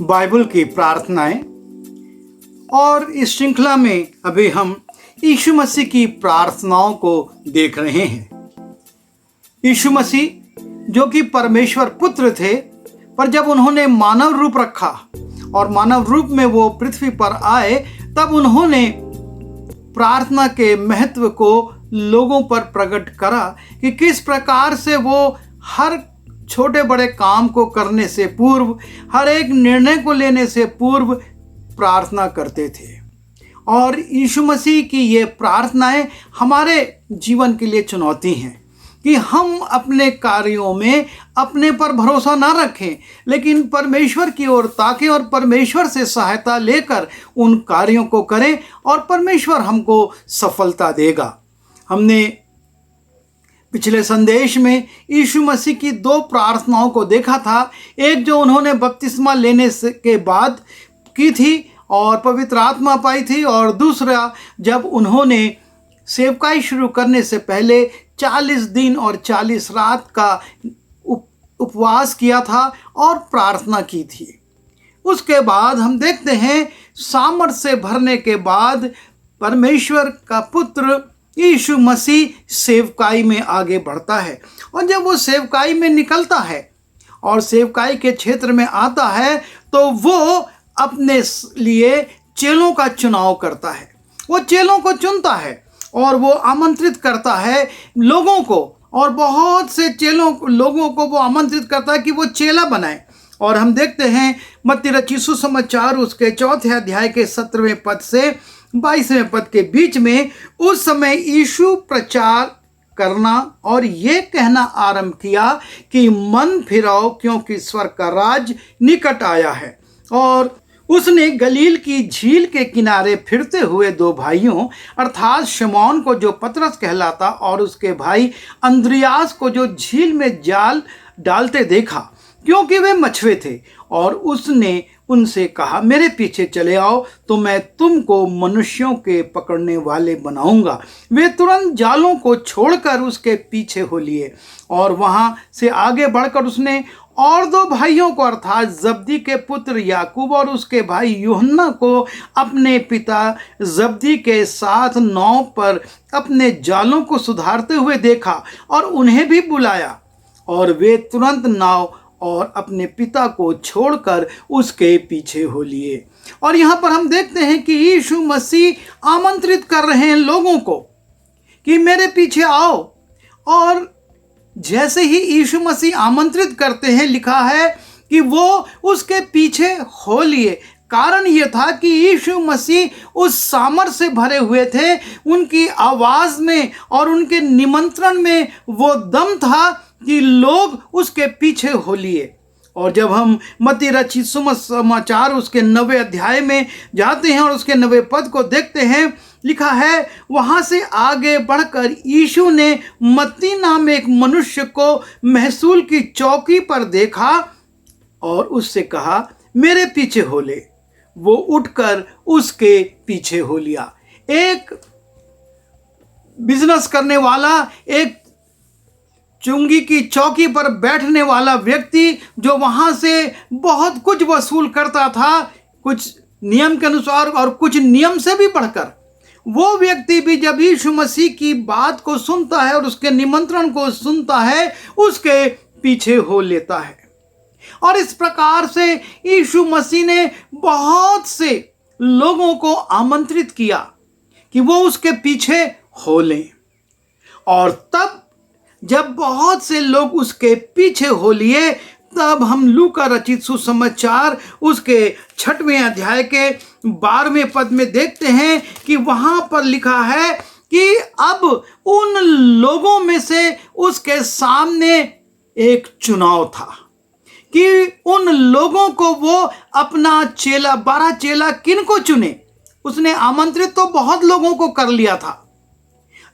Bible की प्रार्थनाएं। और इस श्रृंखला में अभी हम यीशु मसीह की प्रार्थनाओं को देख रहे हैं। यीशु मसीह जो कि परमेश्वर पुत्र थे, पर जब उन्होंने मानव रूप रखा और मानव रूप में वो पृथ्वी पर आए, तब उन्होंने प्रार्थना के महत्व को लोगों पर प्रकट करा कि किस प्रकार से वो हर छोटे बड़े काम को करने से पूर्व, हर एक निर्णय को लेने से पूर्व प्रार्थना करते थे। और यीशु मसीह की ये प्रार्थनाएं हमारे जीवन के लिए चुनौती हैं कि हम अपने कार्यों में अपने पर भरोसा ना रखें, लेकिन परमेश्वर की ओर ताकें और परमेश्वर से सहायता लेकर उन कार्यों को करें और परमेश्वर हमको सफलता देगा। हमने पिछले संदेश में यीशु मसीह की दो प्रार्थनाओं को देखा था। एक जो उन्होंने बपतिस्मा लेने के बाद की थी और पवित्र आत्मा पाई थी, और दूसरा जब उन्होंने सेवकाई शुरू करने से पहले 40 दिन और 40 रात का उपवास किया था और प्रार्थना की थी। उसके बाद हम देखते हैं सामर्थ से भरने के बाद परमेश्वर का पुत्र यीशु मसीह सेवकाई में आगे बढ़ता है। और जब वो सेवकाई में निकलता है और सेवकाई के क्षेत्र में आता है, तो वो अपने लिए चेलों का चुनाव करता है। वो चेलों को चुनता है और वो आमंत्रित करता है लोगों को, और बहुत से लोगों को वो आमंत्रित करता है कि वो चेला बनाए। और हम देखते हैं मत्ती रचित सुसमाचार उसके 4 अध्याय के 17वें पद से 22वें पद के बीच में, उस समय यीशु प्रचार करना और ये कहना आरंभ किया कि मन फिराओ, क्योंकि स्वर्ग का राज निकट आया है। और उसने गलील की झील के किनारे फिरते हुए 2 भाइयों अर्थात शमौन को जो पतरस कहलाता और उसके भाई अंद्रियास को जो झील में जाल डालते देखा, क्योंकि वे मछुए थे। और उसने उनसे कहा, मेरे पीछे चले आओ तो मैं तुमको मनुष्यों के पकड़ने वाले बनाऊंगा। वे तुरंत जालों को छोड़कर उसके पीछे हो लिए, और वहां से आगे बढ़कर उसने और 2 भाइयों को अर्थात जब्दी के पुत्र याकूब और उसके भाई यूहन्ना को अपने पिता जब्दी के साथ नाव पर अपने जालों को सुधारते हुए देखा और उन्हें भी बुलाया, और वे तुरंत नाव और अपने पिता को छोड़कर उसके पीछे हो लिए। और यहाँ पर हम देखते हैं कि यीशु मसीह आमंत्रित कर रहे हैं लोगों को कि मेरे पीछे आओ। और जैसे ही यीशु मसीह आमंत्रित करते हैं, लिखा है कि वो उसके पीछे हो लिए। कारण ये था कि यीशु मसीह उस सामर्थ से भरे हुए थे, उनकी आवाज़ में और उनके निमंत्रण में वो दम था कि लोग उसके पीछे हो लिए। और जब हम मत्ती रचित सुसमाचार उसके 9वें अध्याय में जाते हैं और उसके 9वें पद को देखते हैं, लिखा है, वहाँ से आगे बढ़कर यीशु ने मत्ती नाम एक मनुष्य को महसूल की चौकी पर देखा और उससे कहा, मेरे पीछे हो ले। वो उठकर उसके पीछे हो लिया। एक बिजनेस करने वाला, एक चुंगी की चौकी पर बैठने वाला व्यक्ति जो वहाँ से बहुत कुछ वसूल करता था, कुछ नियम के अनुसार और कुछ नियम से भी बढ़कर, वो व्यक्ति भी जब यीशु मसीह की बात को सुनता है और उसके निमंत्रण को सुनता है, उसके पीछे हो लेता है। और इस प्रकार से यीशु मसीह ने बहुत से लोगों को आमंत्रित किया कि वो उसके पीछे हो लें। और तब जब बहुत से लोग उसके पीछे हो लिए, तब हम लूका रचित सुसमाचार उसके 6वें अध्याय के 12वें पद में देखते हैं कि वहां पर लिखा है कि अब उन लोगों में से उसके सामने एक चुनाव था कि उन लोगों को वो अपना चेला, 12 चेला किन को चुने। उसने आमंत्रित तो बहुत लोगों को कर लिया था,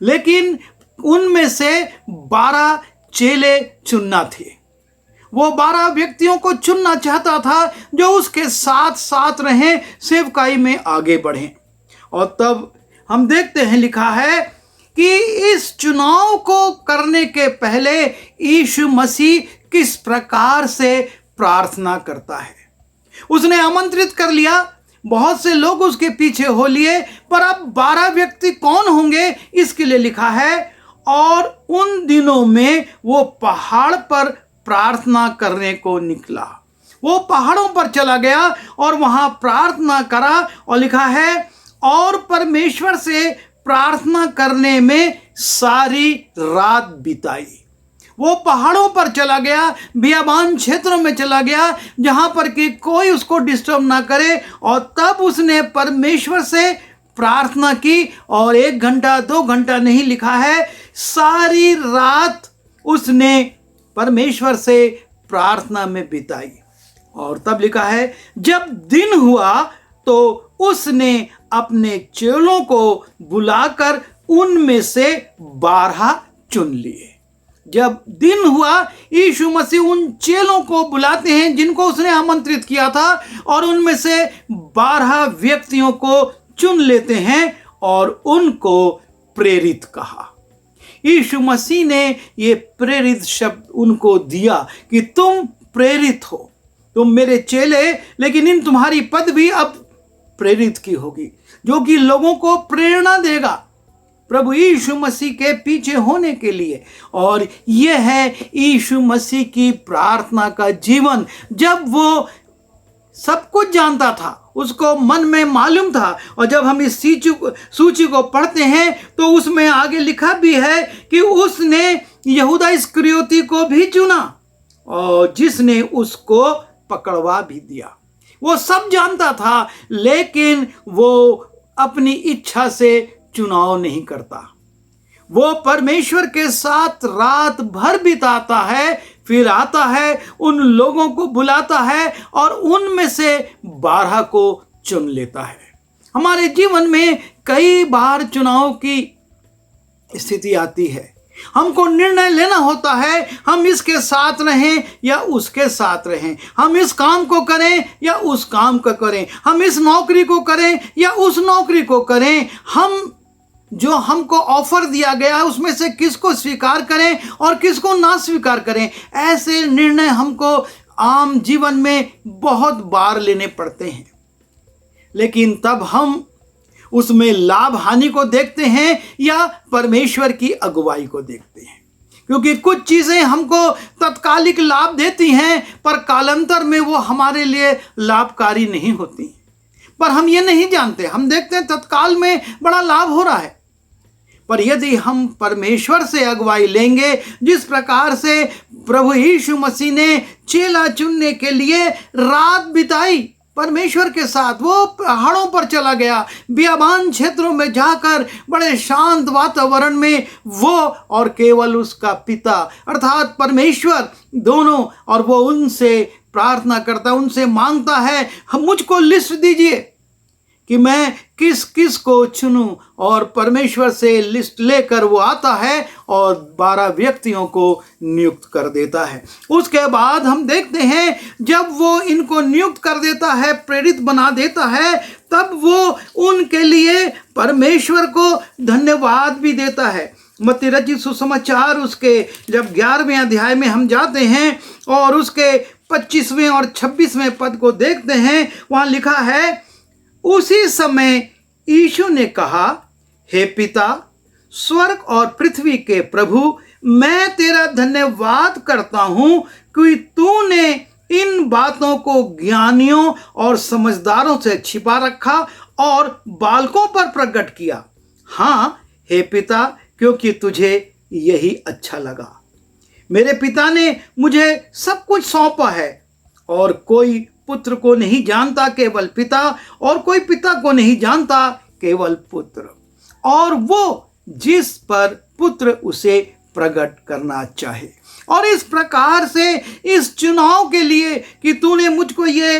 लेकिन उनमें से 12 चेले चुनना थे। वो 12 व्यक्तियों को चुनना चाहता था जो उसके साथ साथ रहें, सेवकाई में आगे बढ़ें। और तब हम देखते हैं, लिखा है कि इस चुनाव को करने के पहले यीशु मसीह किस प्रकार से प्रार्थना करता है। उसने आमंत्रित कर लिया, बहुत से लोग उसके पीछे हो लिए, पर अब 12 व्यक्ति कौन होंगे इसके लिए लिखा है, और उन दिनों में वो पहाड़ पर प्रार्थना करने को निकला। वो पहाड़ों पर चला गया और वहां प्रार्थना करा, और लिखा है और परमेश्वर से प्रार्थना करने में सारी रात बिताई। वो पहाड़ों पर चला गया, बियाबान क्षेत्रों में चला गया, जहां पर कि कोई उसको डिस्टर्ब ना करे, और तब उसने परमेश्वर से प्रार्थना की। और 1 घंटा 2 घंटा नहीं, लिखा है सारी रात उसने परमेश्वर से प्रार्थना में बिताई। और तब लिखा है जब दिन हुआ तो उसने अपने चेलों को बुलाकर उनमें से 12 चुन लिए। जब दिन हुआ, यीशु मसीह उन चेलों को बुलाते हैं जिनको उसने आमंत्रित किया था, और उनमें से 12 व्यक्तियों को चुन लेते हैं और उनको प्रेरित कहा। यीशु मसीह ने ये प्रेरित शब्द उनको दिया कि तुम प्रेरित हो, तुम मेरे चेले, लेकिन इन तुम्हारी पदवी अब प्रेरित की होगी, जो कि लोगों को प्रेरणा देगा प्रभु यीशु मसीह के पीछे होने के लिए। और यह है यीशु मसीह की प्रार्थना का जीवन। जब वो सब कुछ जानता था, उसको मन में मालूम था, और जब हम इस सूची को पढ़ते हैं तो उसमें आगे लिखा भी है कि उसने यहूदा इस्करियोती को भी चुना, और जिसने उसको पकड़वा भी दिया। वो सब जानता था, लेकिन वो अपनी इच्छा से चुनाव नहीं करता। वो परमेश्वर के साथ रात भर बिताता है, फिर आता है, उन लोगों को बुलाता है और उनमें से 12 को चुन लेता है। हमारे जीवन में कई बार चुनाव की स्थिति आती है। हमको निर्णय लेना होता है, हम इसके साथ रहें या उसके साथ रहें, हम इस काम को करें या उस काम को करें, हम इस नौकरी को करें या उस नौकरी को करें, हम जो हमको ऑफर दिया गया है उसमें से किसको स्वीकार करें और किसको ना स्वीकार करें। ऐसे निर्णय हमको आम जीवन में बहुत बार लेने पड़ते हैं, लेकिन तब हम उसमें लाभ हानि को देखते हैं या परमेश्वर की अगुवाई को देखते हैं। क्योंकि कुछ चीज़ें हमको तत्कालिक लाभ देती हैं, पर कालांतर में वो हमारे लिए लाभकारी नहीं होती। पर हम ये नहीं जानते, हम देखते हैं तत्काल में बड़ा लाभ हो रहा है, पर यदि हम परमेश्वर से अगुवाई लेंगे, जिस प्रकार से प्रभु यीशु मसीह ने चेला चुनने के लिए रात बिताई परमेश्वर के साथ, वो पहाड़ों पर चला गया, बियाबान क्षेत्रों में जाकर बड़े शांत वातावरण में वो और केवल उसका पिता अर्थात परमेश्वर दोनों, और वो उनसे प्रार्थना करता, उनसे मांगता है, हम मुझको लिस्ट दीजिए कि मैं किस किस को चुनूं, और परमेश्वर से लिस्ट लेकर वो आता है और 12 व्यक्तियों को नियुक्त कर देता है। उसके बाद हम देखते हैं जब वो इनको नियुक्त कर देता है, प्रेरित बना देता है, तब वो उनके लिए परमेश्वर को धन्यवाद भी देता है। मत्ती रचित सुसमाचार उसके जब 11वें अध्याय में हम जाते हैं और उसके 25वें और 26वें पद को देखते हैं, वहाँ लिखा है उसी समय यीशु ने कहा, हे पिता, स्वर्ग और पृथ्वी के प्रभु, मैं तेरा धन्यवाद करता हूं कि तूने इन बातों को ज्ञानियों और समझदारों से छिपा रखा और बालकों पर प्रकट किया। हाँ हे पिता, क्योंकि तुझे यही अच्छा लगा। मेरे पिता ने मुझे सब कुछ सौंपा है, और कोई पुत्र को नहीं जानता केवल पिता, और कोई पिता को नहीं जानता केवल पुत्र, और वो जिस पर पुत्र उसे प्रकट करना चाहे। और इस प्रकार से इस चुनाव के लिए कि तूने मुझको ये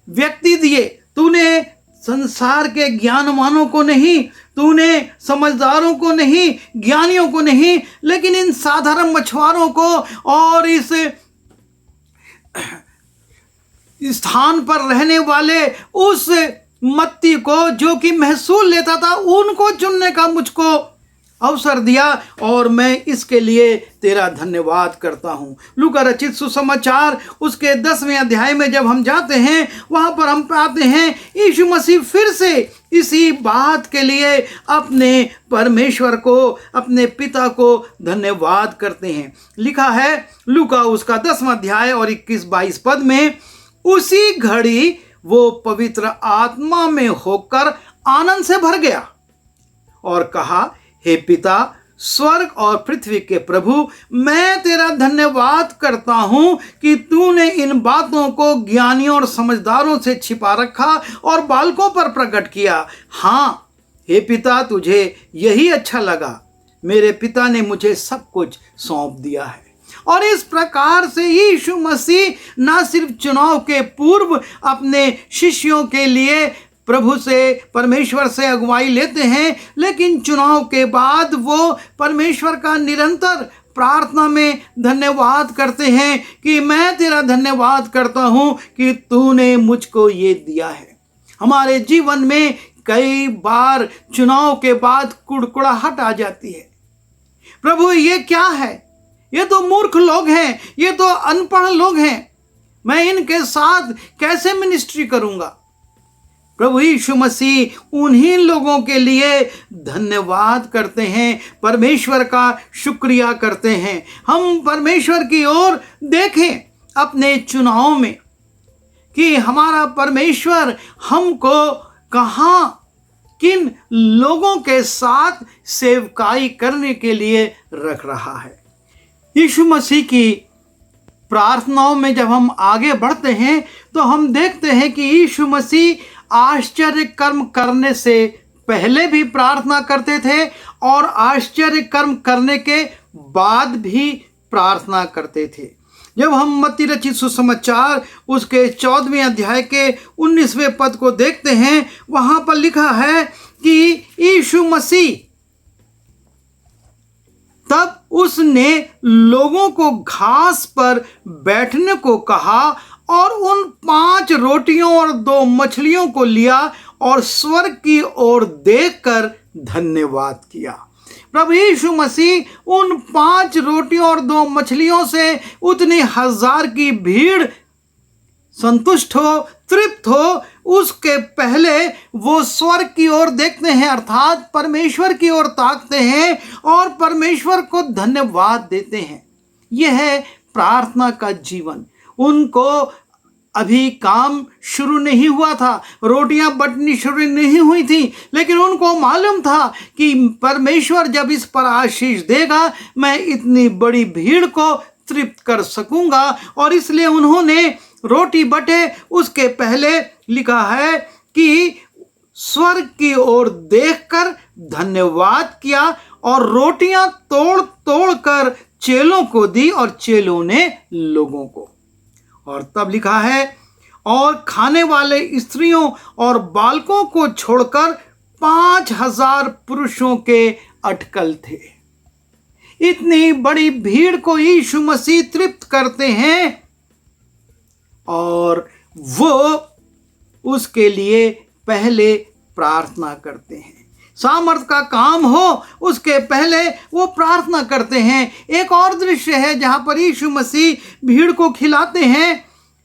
व्यक्ति दिए, तूने संसार के ज्ञानवानों को नहीं, तूने समझदारों को नहीं, ज्ञानियों को नहीं, लेकिन इन साधारण मछुआरों को और इस स्थान पर रहने वाले उस मत्ती को जो कि महसूल लेता था, उनको चुनने का मुझको अवसर दिया और मैं इसके लिए तेरा धन्यवाद करता हूँ। लूका रचित सुसमाचार उसके 10वें अध्याय में जब हम जाते हैं, वहाँ पर हम पाते हैं यीशु मसीह फिर से इसी बात के लिए अपने परमेश्वर को, अपने पिता को धन्यवाद करते हैं। लिखा है लूका उसका 10वां अध्याय और 21-22 पद में, उसी घड़ी वो पवित्र आत्मा में होकर आनंद से भर गया और कहा, हे पिता, स्वर्ग और पृथ्वी के प्रभु, मैं तेरा धन्यवाद करता हूं कि तूने इन बातों को ज्ञानियों और समझदारों से छिपा रखा और बालकों पर प्रकट किया। हाँ हे पिता, तुझे यही अच्छा लगा। मेरे पिता ने मुझे सब कुछ सौंप दिया है। और इस प्रकार से यीशु मसीह न सिर्फ चुनाव के पूर्व अपने शिष्यों के लिए प्रभु से, परमेश्वर से अगुवाई लेते हैं, लेकिन चुनाव के बाद वो परमेश्वर का निरंतर प्रार्थना में धन्यवाद करते हैं कि मैं तेरा धन्यवाद करता हूँ कि तूने मुझको ये दिया है। हमारे जीवन में कई बार चुनाव के बाद कुड़कुड़ाहट आ जाती है। प्रभु ये क्या है, ये तो मूर्ख लोग हैं, ये तो अनपढ़ लोग हैं, मैं इनके साथ कैसे मिनिस्ट्री करूँगा। प्रभु यीशु मसीह उन्हीं लोगों के लिए धन्यवाद करते हैं, परमेश्वर का शुक्रिया करते हैं। हम परमेश्वर की ओर देखें अपने चुनाव में कि हमारा परमेश्वर हमको कहाँ, किन लोगों के साथ सेवकाई करने के लिए रख रहा है। यीशु मसीह की प्रार्थनाओं में जब हम आगे बढ़ते हैं तो हम देखते हैं कि यीशु मसीह आश्चर्य कर्म करने से पहले भी प्रार्थना करते थे और आश्चर्य कर्म करने के बाद भी प्रार्थना करते थे। जब हम मत्ती रचित सुसमाचार उसके 14वें अध्याय के 19वें पद को देखते हैं, वहाँ पर लिखा है कि यीशु मसीह तब उसने लोगों को घास पर बैठने को कहा और उन 5 रोटियों और 2 मछलियों को लिया और स्वर्ग की ओर देखकर धन्यवाद किया। प्रभु यीशु मसीह उन 5 रोटियों और 2 मछलियों से उतनी हजार की भीड़ संतुष्ट हो, तृप्त हो, उसके पहले वो स्वर्ग की ओर देखते हैं, अर्थात परमेश्वर की ओर ताकते हैं और परमेश्वर को धन्यवाद देते हैं। यह है प्रार्थना का जीवन। उनको अभी काम शुरू नहीं हुआ था, रोटियां बंटनी शुरू नहीं हुई थी, लेकिन उनको मालूम था कि परमेश्वर जब इस पर आशीष देगा, मैं इतनी बड़ी भीड़ को तृप्त कर सकूंगा। और इसलिए उन्होंने रोटी बटे उसके पहले लिखा है कि स्वर्ग की ओर देखकर धन्यवाद किया और रोटियां तोड़ तोड़ कर चेलों को दी और चेलों ने लोगों को। और तब लिखा है, और खाने वाले स्त्रियों और बालकों को छोड़कर 5000 पुरुषों के अटकल थे। इतनी बड़ी भीड़ को यीशु मसीह तृप्त करते हैं और वो उसके लिए पहले प्रार्थना करते हैं। सामर्थ का काम हो उसके पहले वो प्रार्थना करते हैं। एक और दृश्य है जहां पर यीशु मसीह भीड़ को खिलाते हैं।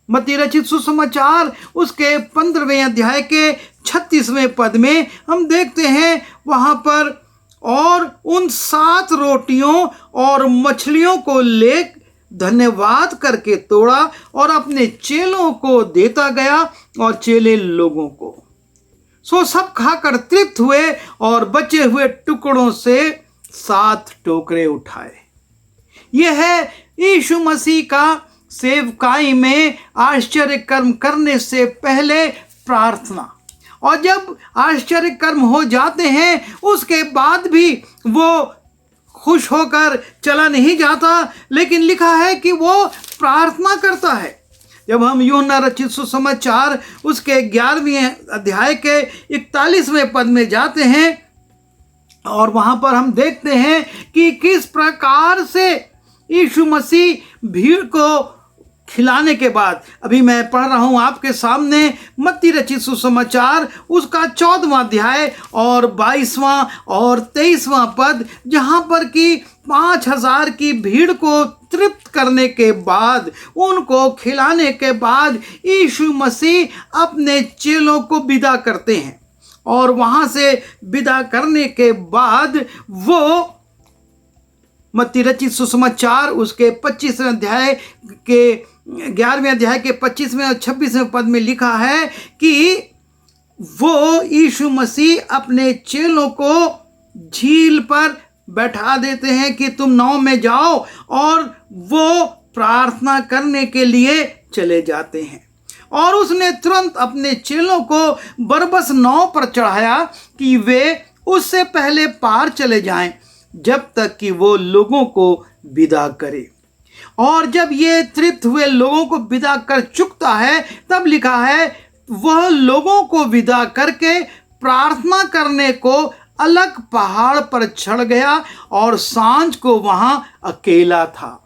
मत्ती रचित सुसमाचार उसके 15वें अध्याय के 36वें पद में हम देखते हैं, वहां पर और उन 7 रोटियों और मछलियों को ले धन्यवाद करके तोड़ा और अपने चेलों को देता गया और चेले लोगों को। सो सब खाकर तृप्त हुए और बचे हुए टुकड़ों से 7 टोकरे उठाए। यह है यीशु मसीह का सेवकाई में आश्चर्य कर्म करने से पहले प्रार्थना। और जब आश्चर्य कर्म हो जाते हैं उसके बाद भी वो खुश होकर चला नहीं जाता, लेकिन लिखा है कि वो प्रार्थना करता है। जब हम यूहन्ना रचित सुसमाचार उसके 11वें अध्याय के 41वें पद में जाते हैं और वहाँ पर हम देखते हैं कि किस प्रकार से यीशु मसीह भीड़ को खिलाने के बाद अभी मैं पढ़ रहा हूं आपके सामने मत्ती रचित सुसमाचार उसका 14वां अध्याय और 22वां और 23वां पद, जहां पर कि 5,000 की भीड़ को तृप्त करने के बाद, उनको खिलाने के बाद यीशु मसीह अपने चेलों को विदा करते हैं। और वहां से विदा करने के बाद वो मत्ती रचित सुसमाचार उसके 25वें अध्याय के 11वें अध्याय के 25वें और 26वें पद में लिखा है कि वो यीशु मसीह अपने चेलों को झील पर बैठा देते हैं कि तुम नाव में जाओ, और वो प्रार्थना करने के लिए चले जाते हैं। और उसने तुरंत अपने चेलों को बरबस नाव पर चढ़ाया कि वे उससे पहले पार चले जाएं, जब तक कि वो लोगों को विदा करे। और जब ये तृप्त हुए लोगों को विदा कर चुकता है, तब लिखा है वह लोगों को विदा करके प्रार्थना करने को अलग पहाड़ पर चढ़ गया और सांझ को वहां अकेला था।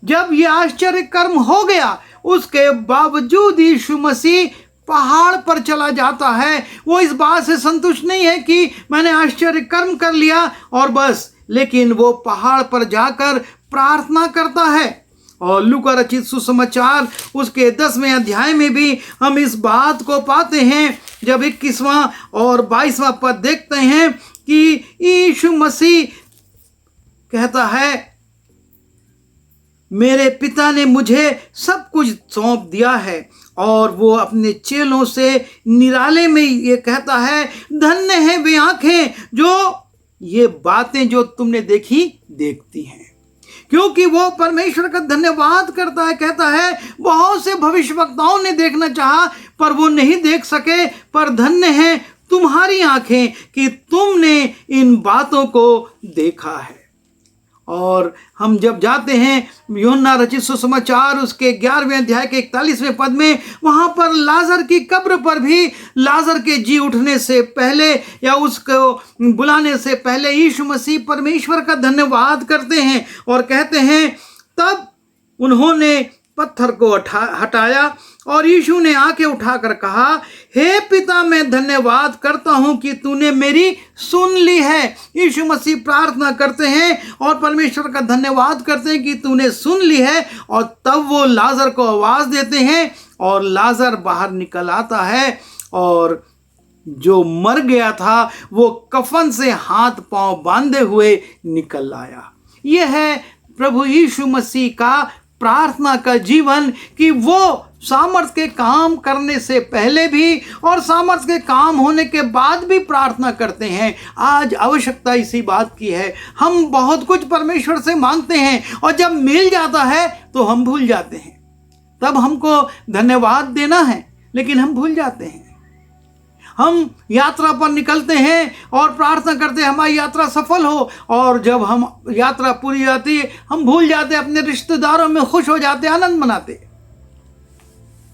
जब यह आश्चर्य कर्म हो गया, उसके बावजूद यीशु मसीह पहाड़ पर चला जाता है। वो इस बात से संतुष्ट नहीं है कि मैंने आश्चर्य कर्म कर लिया और बस, लेकिन वो पहाड़ पर जाकर प्रार्थना करता है। और लूका रचित सुसमाचार उसके 10वें अध्याय में भी हम इस बात को पाते हैं, जब 21वां और 22वां पद देखते हैं कि यीशु मसीह कहता है, मेरे पिता ने मुझे सब कुछ सौंप दिया है। और वो अपने चेलों से निराले में ये कहता है, धन्य है वे आंखें जो ये बातें जो तुमने देखी देखती हैं, क्योंकि वो परमेश्वर का धन्यवाद करता है। कहता है, बहुत से भविष्यवक्ताओं ने देखना चाहा पर वो नहीं देख सके, पर धन्य है तुम्हारी आंखें कि तुमने इन बातों को देखा है। और हम जब जाते हैं यूहन्ना रचित सुसमाचार उसके 11वें अध्याय के 41वें पद में, वहां पर लाजर की कब्र पर भी लाजर के जी उठने से पहले या उसको बुलाने से पहले यीशु मसीह परमेश्वर का धन्यवाद करते हैं और कहते हैं, तब उन्होंने पत्थर को हटाया और यीशु ने आंखें उठाकर कहा, हे पिता, मैं धन्यवाद करता हूं कि तूने मेरी सुन ली है। यीशु मसीह प्रार्थना करते हैं और परमेश्वर का धन्यवाद करते हैं कि तूने सुन ली है। और तब वो लाजर को आवाज देते हैं और लाजर बाहर निकल आता है, और जो मर गया था वो कफन से हाथ पांव बांधे हुए निकल आया। यह है प्रभु यीशु मसीह का प्रार्थना का जीवन, कि वो सामर्थ्य के काम करने से पहले भी और सामर्थ्य के काम होने के बाद भी प्रार्थना करते हैं। आज आवश्यकता इसी बात की है। हम बहुत कुछ परमेश्वर से मांगते हैं और जब मिल जाता है तो हम भूल जाते हैं। तब हमको धन्यवाद देना है, लेकिन हम भूल जाते हैं। हम यात्रा पर निकलते हैं और प्रार्थना करते हैं हमारी यात्रा सफल हो, और जब हम यात्रा पूरी जाती है हम भूल जाते, अपने रिश्तेदारों में खुश हो जाते, आनंद मनाते।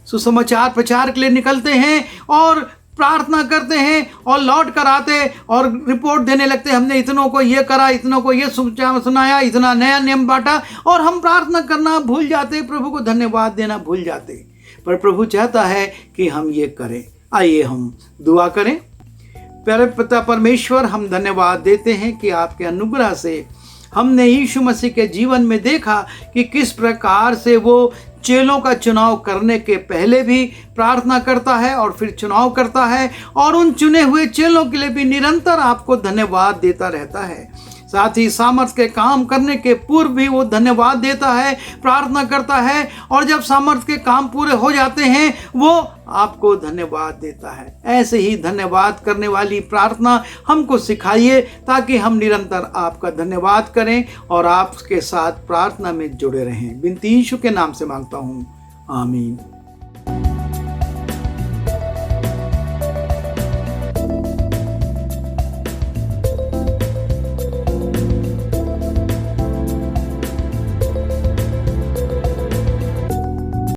सुसमाचार प्रचार के लिए निकलते हैं और प्रार्थना करते हैं और लौट कर आते और रिपोर्ट देने लगते, हमने इतनों को ये करा, इतनों को ये सुनाया, इतना नया नियम बांटा, और हम प्रार्थना करना भूल जाते, प्रभु को धन्यवाद देना भूल जाते। पर प्रभु चाहता है कि हम ये करें। आइए हम दुआ करें। प्यारे पिता परमेश्वर, हम धन्यवाद देते हैं कि आपके अनुग्रह से हमने यीशु मसीह के जीवन में देखा कि किस प्रकार से वो चेलों का चुनाव करने के पहले भी प्रार्थना करता है और फिर चुनाव करता है, और उन चुने हुए चेलों के लिए भी निरंतर आपको धन्यवाद देता रहता है। साथ ही सामर्थ्य के काम करने के पूर्व भी वो धन्यवाद देता है, प्रार्थना करता है, और जब सामर्थ्य के काम पूरे हो जाते हैं वो आपको धन्यवाद देता है। ऐसे ही धन्यवाद करने वाली प्रार्थना हमको सिखाइए, ताकि हम निरंतर आपका धन्यवाद करें और आपके साथ प्रार्थना में जुड़े रहें। बिनती यीशु के नाम से मांगता हूँ, आमीन।